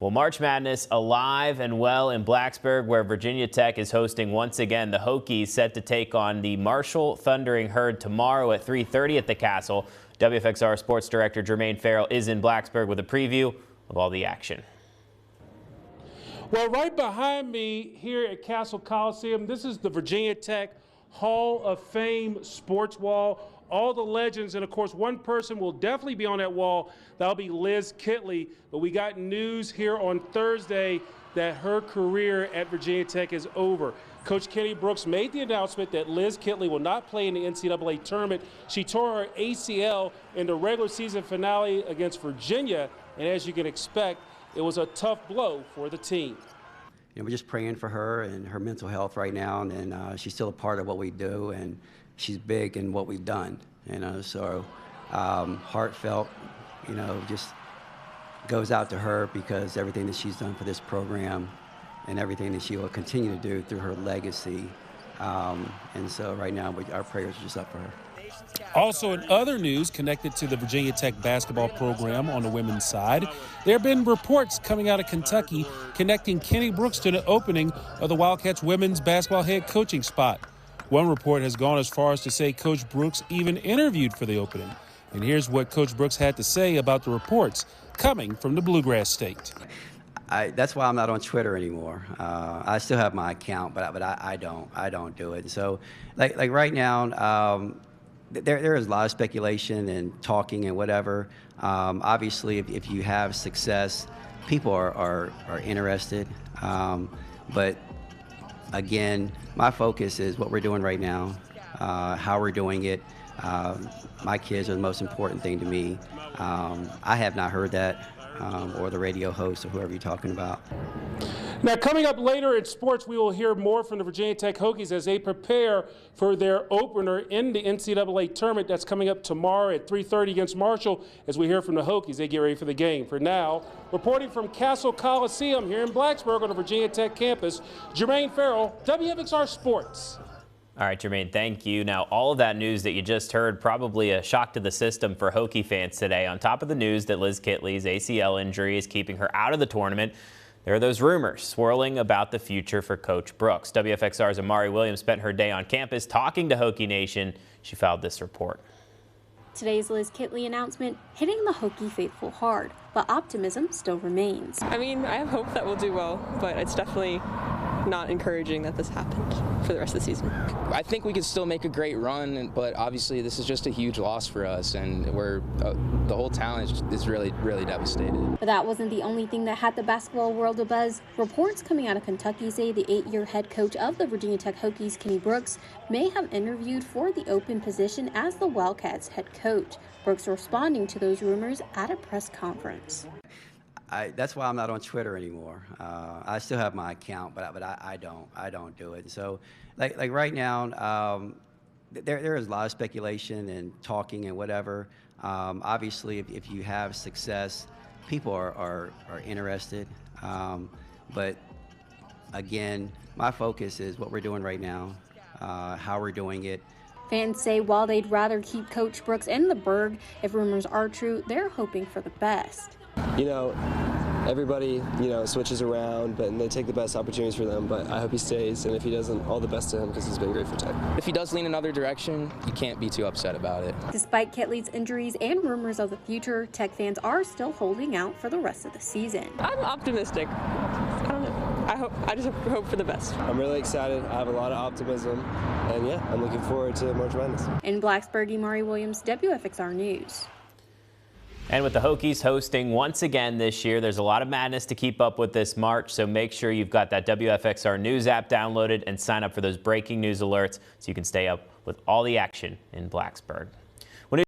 Well, March Madness alive and well in Blacksburg, where Virginia Tech is hosting once again. The Hokies set to take on the Marshall Thundering Herd tomorrow at 3:30 at the Castle. WFXR Sports Director Jermaine Farrell is in Blacksburg with a preview of all the action. Well, right behind me here at Castle Coliseum, this is the Virginia Tech Hall of Fame sports wall. All the legends, and of course one person will definitely be on that wall. That'll be Liz Kitley. But we got news here on Thursday that her career at Virginia Tech is over. Coach Kenny Brooks made the announcement that Liz Kitley will not play in the NCAA tournament. She tore her ACL in the regular season finale against Virginia, and as you can expect, it was a tough blow for the team. We're just praying for her and her mental health right now, and she's still a part of what we do, and she's big in what we've done, so heartfelt, just goes out to her because everything that she's done for this program and everything that she will continue to do through her legacy, and so right now our prayers are just up for her. Also, in other news connected to the Virginia Tech basketball program on the women's side, there have been reports coming out of Kentucky connecting Kenny Brooks to the opening of the Wildcats women's basketball head coaching spot. One report has gone as far as to say Coach Brooks even interviewed for the opening. And here's what Coach Brooks had to say about the reports coming from the Bluegrass State. That's why I'm not on Twitter anymore. I still have my account, but I don't do it. So, like right now, there is a lot of speculation and talking and whatever. Obviously, if you have success, people are interested. But again, my focus is what we're doing right now, how we're doing it. My kids are the most important thing to me. I have not heard that, or the radio host or whoever you're talking about. Now, coming up later in sports, we will hear more from the Virginia Tech Hokies as they prepare for their opener in the NCAA tournament that's coming up tomorrow at 3:30 against Marshall. As we hear from the Hokies, they get ready for the game. For now, reporting from Castle Coliseum here in Blacksburg on the Virginia Tech campus, Jermaine Farrell, WFXR Sports. All right, Jermaine, thank you. Now, all of that news that you just heard, probably a shock to the system for Hokie fans today. On top of the news that Liz Kitley's ACL injury is keeping her out of the tournament, there are those rumors swirling about the future for Coach Brooks. WFXR's Amari Williams spent her day on campus talking to Hokie Nation. She filed this report. Today's Liz Kitley announcement hitting the Hokie faithful hard, but optimism still remains. I mean, I have hope that we'll do well, but it's definitely not encouraging that this happened for the rest of the season. I think we could still make a great run, but obviously this is just a huge loss for us, and the whole town is really devastated. But that wasn't the only thing that had the basketball world abuzz. Reports coming out of Kentucky say the 8-year head coach of the Virginia Tech Hokies, Kenny Brooks, may have interviewed for the open position as the Wildcats head coach. Brooks responding to those rumors at a press conference. That's why I'm not on Twitter anymore. I still have my account, but I don't do it. So, like right now, there is a lot of speculation and talking and whatever. Obviously, if you have success, people are interested. But again, my focus is what we're doing right now, how we're doing it. Fans say while they'd rather keep Coach Brooks in the Berg, if rumors are true, they're hoping for the best. Everybody, switches around, but they take the best opportunities for them. But I hope he stays, and if he doesn't, all the best to him because he's been great for Tech. If he does lean another direction, you can't be too upset about it. Despite Kitley's injuries and rumors of the future, Tech fans are still holding out for the rest of the season. I'm optimistic. I don't know. I just hope for the best. I'm really excited. I have a lot of optimism, and yeah, I'm looking forward to March Madness. In Blacksburg, Amari Williams, WFXR News. And with the Hokies hosting once again this year, there's a lot of madness to keep up with this March, so make sure you've got that WFXR News app downloaded and sign up for those breaking news alerts so you can stay up with all the action in Blacksburg.